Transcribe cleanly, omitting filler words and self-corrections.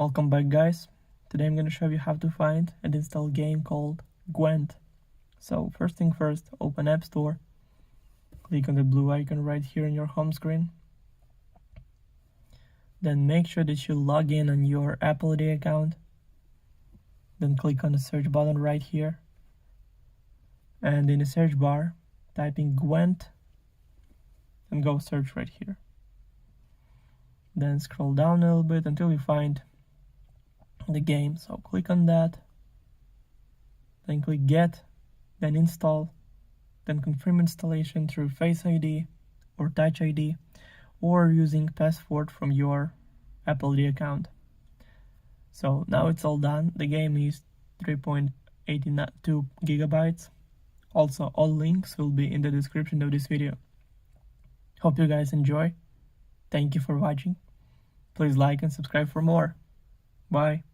Welcome back, guys. Today I'm going to show you how to find and install a game called GWENT. So first thing first, open App Store, click on the blue icon right here on your home screen. Then make sure that you log in on your Apple ID account. Then click on the search button right here. And in the search bar, type in GWENT and go search right here. Then scroll down a little bit until you find the game. So click on that, then click Get, then Install, then confirm installation through Face ID or Touch ID or using password from your Apple ID account. So now it's all done. The game is 3.82 gigabytes. Also, all links will be in the description of this video. Hope you guys enjoy. Thank you for watching. Please like and subscribe for more. Bye.